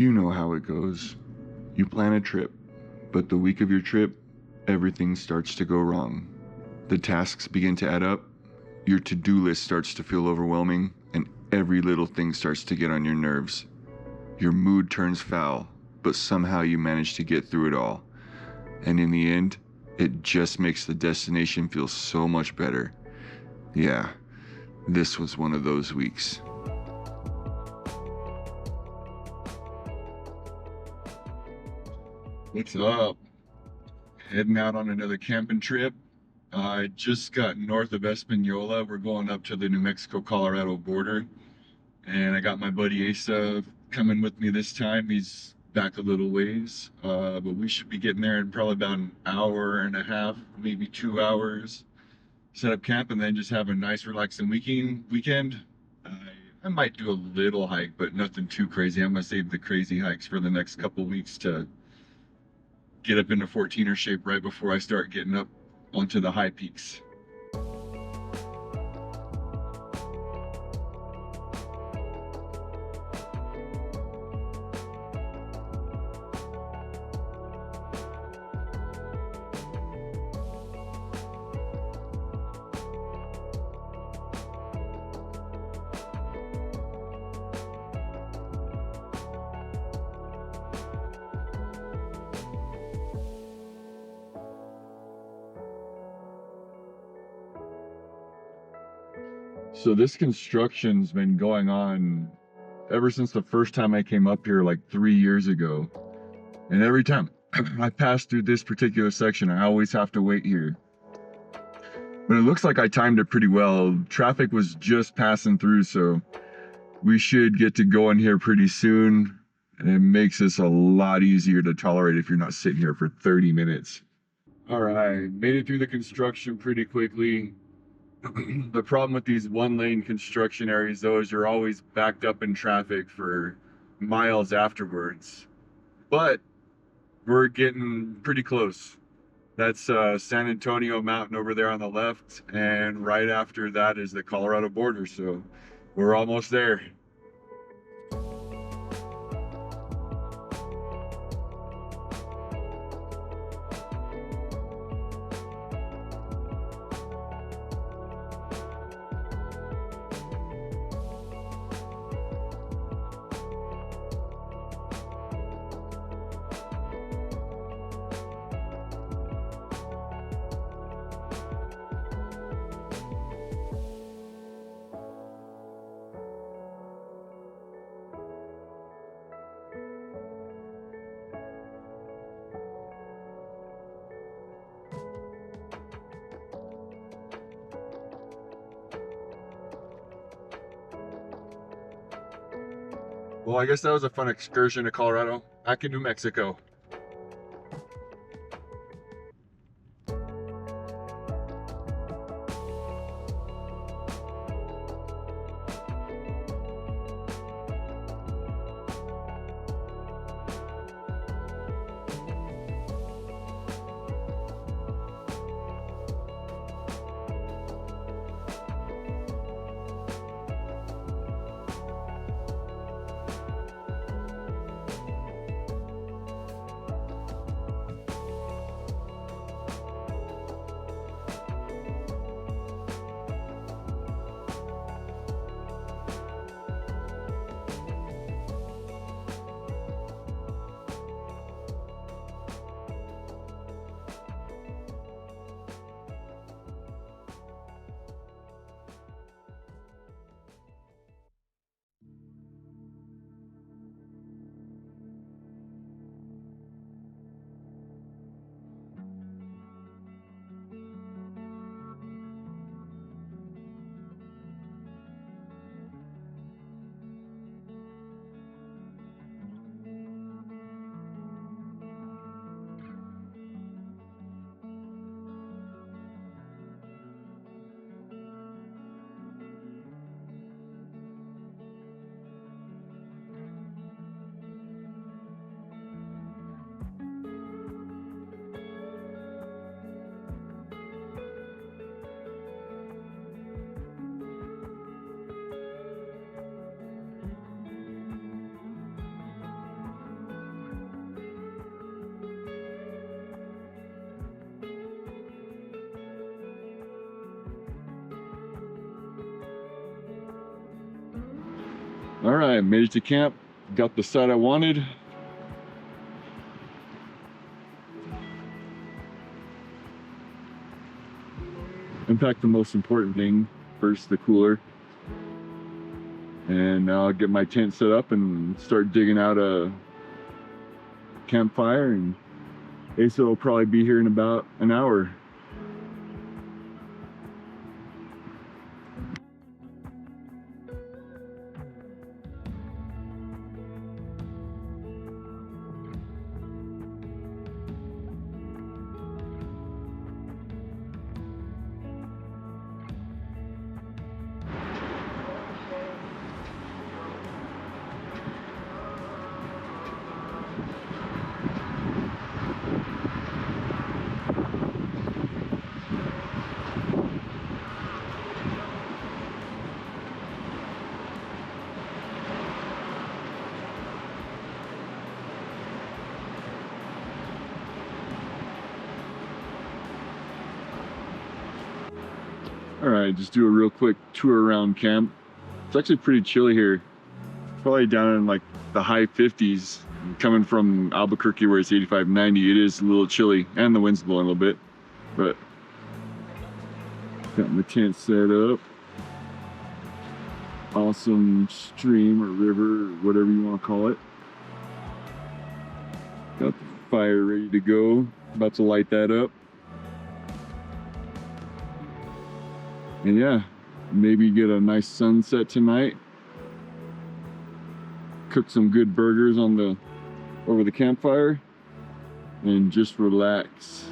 You know how it goes. You plan a trip, but the week of your trip, everything starts to go wrong. The tasks begin to add up, your to-do list starts to feel overwhelming, and every little thing starts to get on your nerves. Your mood turns foul, but somehow you manage to get through it all. And in the end, it just makes the destination feel so much better. Yeah, this was one of those weeks. What's up? Heading out on another camping trip. I just got north of Espanola. We're going up to the New Mexico-Colorado border. And I got my buddy Asa coming with me this time. He's back a little ways. But we should be getting there in probably about an hour and a half, maybe 2 hours. Set up camp and then just have a nice relaxing weekend. I might do a little hike, but nothing too crazy. I'm gonna save the crazy hikes for the next couple weeks to get up into 14er shape right before I start getting up onto the high peaks. So this construction's been going on ever since the first time I came up here like 3 years ago. And every time I pass through this particular section, I always have to wait here. But it looks like I timed it pretty well. Traffic was just passing through, so we should get to going here pretty soon. And it makes this a lot easier to tolerate if you're not sitting here for 30 minutes. All right, made it through the construction pretty quickly. The problem with these one-lane construction areas, though, is you're always backed up in traffic for miles afterwards. But we're getting pretty close. That's San Antonio Mountain over there on the left, and right after that is the Colorado border, so we're almost there. Well, I guess that was a fun excursion to Colorado. Back in New Mexico. All right, made it to camp. Got the site I wanted. In fact, the most important thing first, the cooler. And now I'll get my tent set up and start digging out a campfire, and Asa will probably be here in about an hour. All right, just do a real quick tour around camp. It's actually pretty chilly here. Probably down in like the high 50s. Coming from Albuquerque where it's 85, 90, it is a little chilly, and the wind's blowing a little bit. But got my tent set up. Awesome stream or river, or whatever you want to call it. Got the fire ready to go. About to light that up. And yeah, maybe get a nice sunset tonight. Cook some good burgers over the campfire and just relax.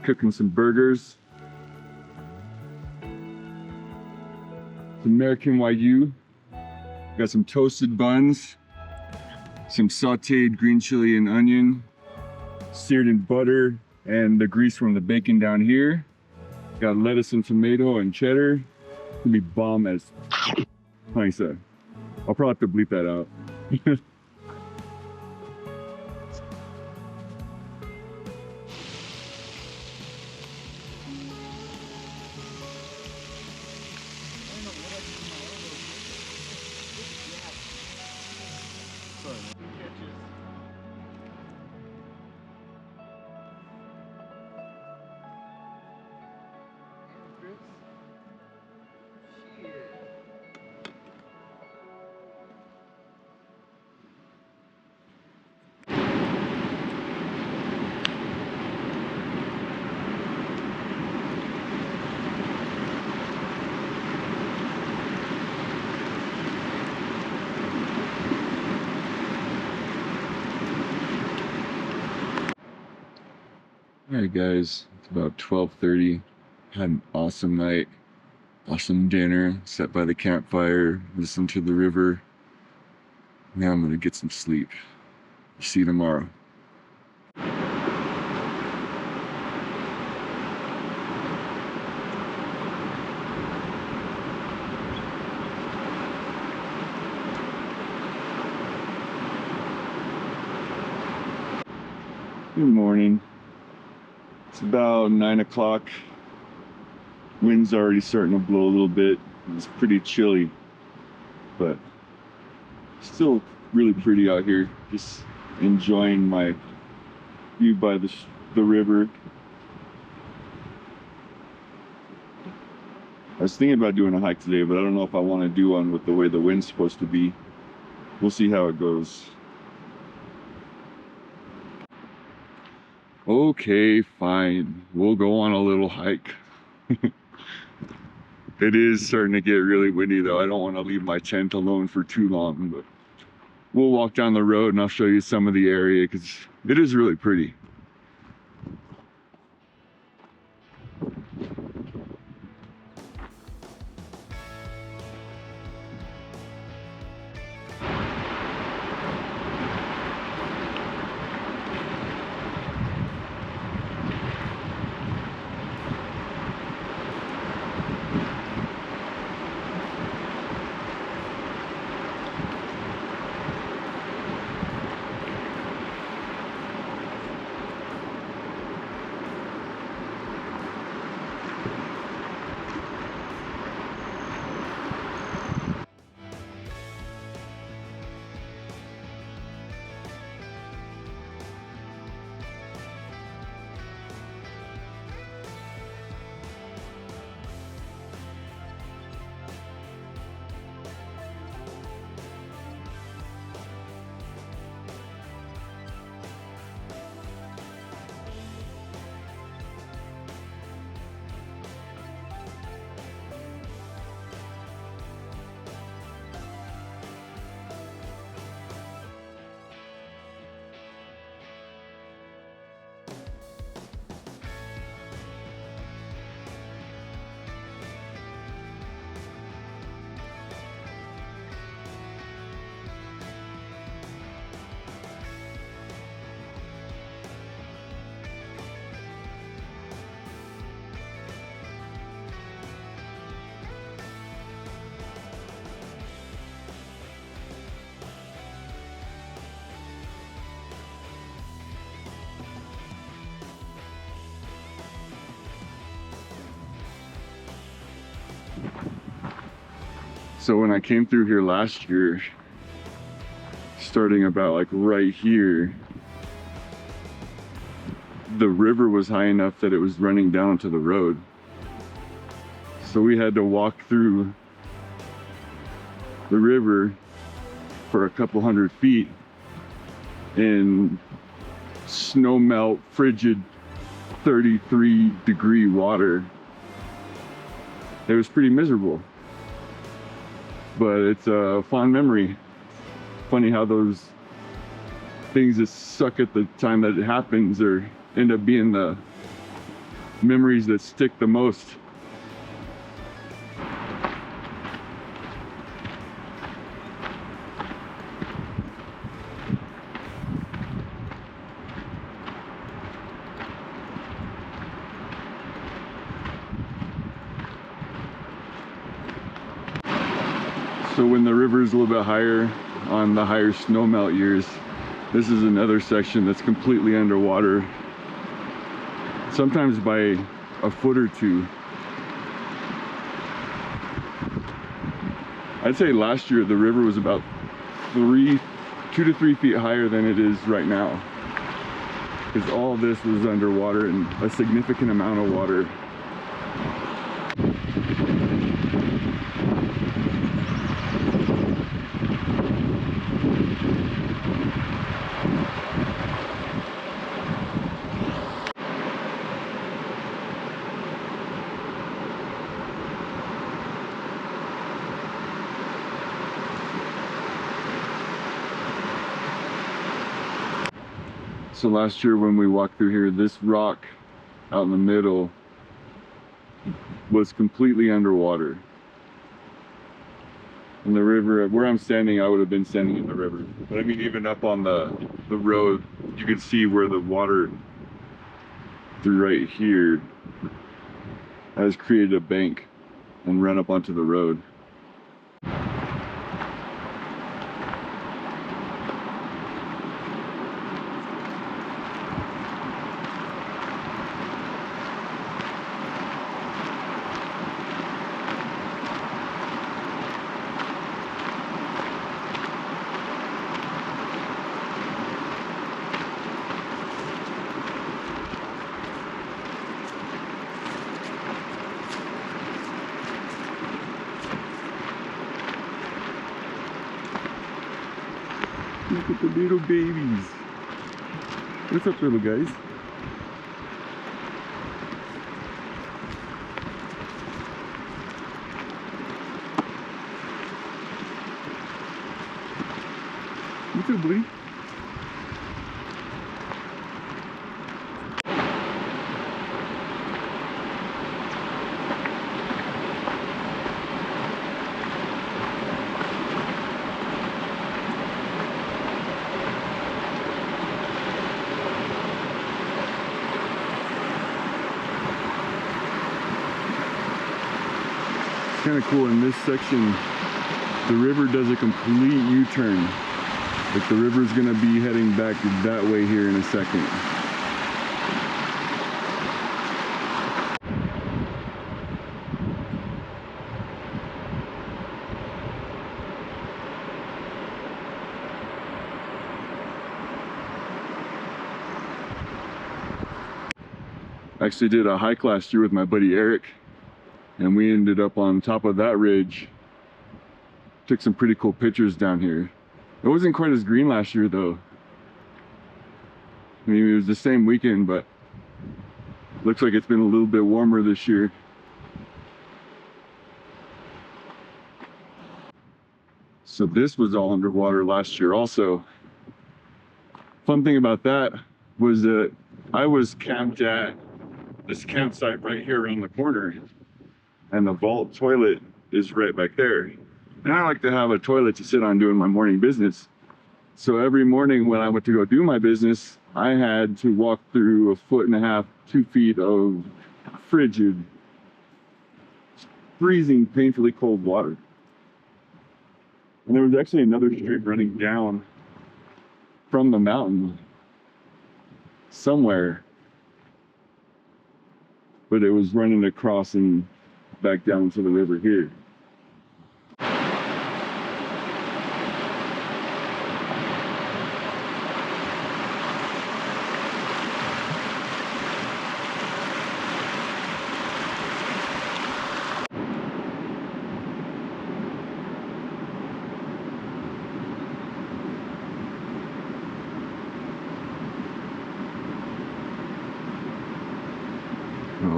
Cooking some burgers. Some American Wagyu. Got some toasted buns. Some sauteed green chili and onion. Seared in butter and the grease from the bacon down here. Got lettuce and tomato and cheddar. It's gonna be bomb as honey said. I'll probably have to bleep that out. Alright guys, it's about 12:30. Had an awesome night, awesome dinner, sat by the campfire, listened to the river. Now I'm gonna get some sleep. See you tomorrow. Good morning. It's about 9 o'clock. Wind's already starting to blow a little bit. It's pretty chilly, but still really pretty out here. Just enjoying my view by the river. I was thinking about doing a hike today, but I don't know if I want to do one with the way the wind's supposed to be. We'll see how it goes. Okay, fine. We'll go on a little hike. It is starting to get really windy though. I don't want to leave my tent alone for too long, but we'll walk down the road and I'll show you some of the area because it is really pretty. So when I came through here last year, starting about like right here, the river was high enough that it was running down to the road. So we had to walk through the river for a couple hundred feet in snow melt, frigid 33-degree water. It was pretty miserable, but it's a fond memory. Funny how those things that suck at the time that it happens or end up being the memories that stick the most. So when the river is a little bit higher on the higher snowmelt years, this is another section that's completely underwater, sometimes by a foot or two. I'd say last year the river was about 2 to 3 feet higher than it is right now, because all this was underwater and a significant amount of water. So last year when we walked through here, this rock out in the middle was completely underwater. And the river, where I'm standing, I would have been standing in the river. But I mean, even up on the road, you could see where the water through right here has created a bank and run up onto the road. Look at the little babies. What's up, little guys? What's up, buddy? Kind of cool. In this section, the river does a complete U-turn. Like the river's gonna be heading back that way here in a second. I actually did a hike last year with my buddy Eric, and we ended up on top of that ridge. Took some pretty cool pictures down here. It wasn't quite as green last year though. I mean, it was the same weekend, but looks like it's been a little bit warmer this year. So this was all underwater last year also. Fun thing about that was that I was camped at this campsite right here around the corner, and the vault toilet is right back there. And I like to have a toilet to sit on doing my morning business. So every morning when I went to go do my business, I had to walk through 1.5 to 2 feet of frigid, freezing, painfully cold water. And there was actually another stream running down from the mountain somewhere, but it was running across and back down to the river here.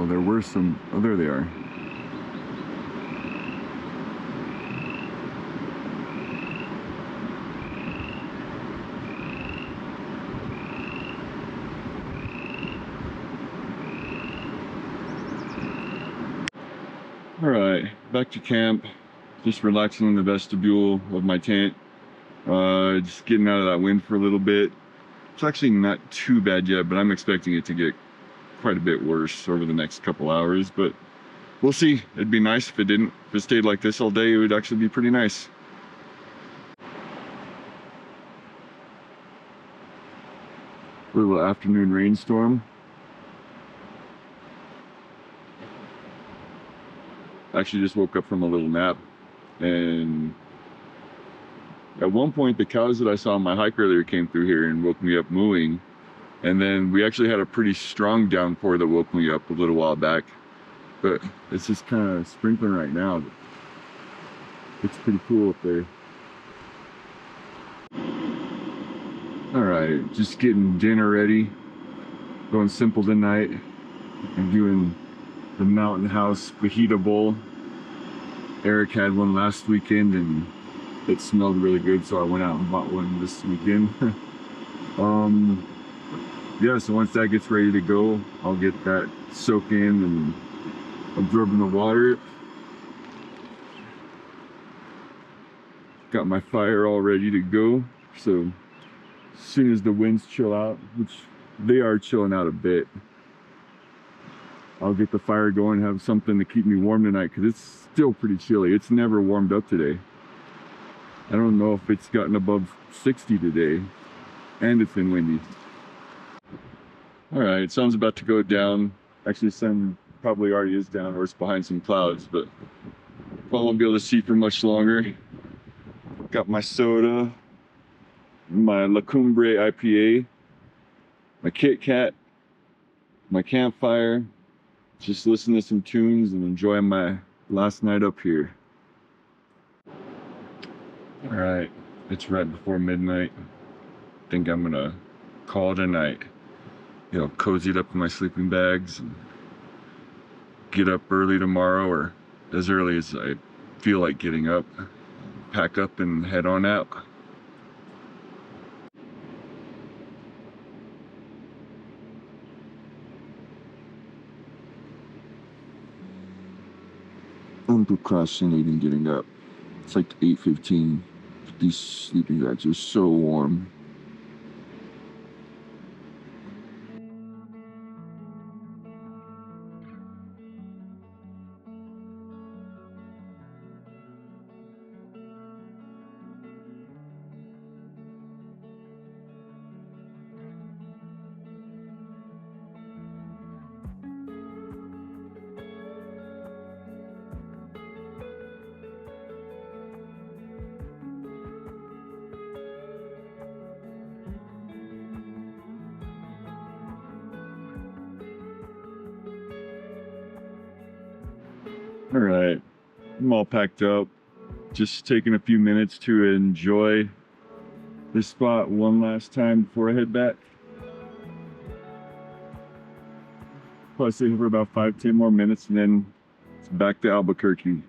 Oh, there were some. Oh, there they are. All right, back to camp. Just relaxing in the vestibule of my tent. Just getting out of that wind for a little bit. It's actually not too bad yet, but I'm expecting it to get quite a bit worse over the next couple hours, but we'll see. It'd be nice if it didn't. If it stayed like this all day, it would actually be pretty nice. Little afternoon rainstorm. Actually just woke up from a little nap, and at one point the cows that I saw on my hike earlier came through here and woke me up mooing. And then we actually had a pretty strong downpour that woke me up a little while back. But it's just kind of sprinkling right now. It's pretty cool up there. All right, just getting dinner ready. Going simple tonight. I'm doing the Mountain House fajita bowl. Eric had one last weekend and it smelled really good, so I went out and bought one this weekend. Yeah, so once that gets ready to go, I'll get that soak in and absorbing the water. Got my fire all ready to go, so as soon as the winds chill out, which they are chilling out a bit, I'll get the fire going, have something to keep me warm tonight, because it's still pretty chilly. It's never warmed up today. I don't know if it's gotten above 60 today, and it's been windy. All right, sun's about to go down. Actually, the sun probably already is down, or it's behind some clouds, but I won't be able to see for much longer. Got my soda, my La Cumbre IPA, my Kit Kat, my campfire, just listening to some tunes and enjoying my last night up here. All right, it's right before midnight. I think I'm gonna call it a night. You know, cozied up in my sleeping bags and get up early tomorrow, or as early as I feel like getting up, pack up and head on out. I'm procrastinating getting up. It's like 8:15. These sleeping bags are so warm. All right, I'm all packed up. Just taking a few minutes to enjoy this spot one last time before I head back. Probably stay here for about 5-10 more minutes and then it's back to Albuquerque.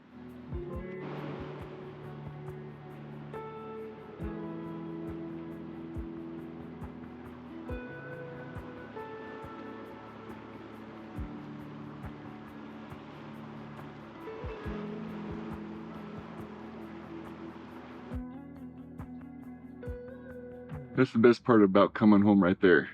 That's the best part about coming home right there.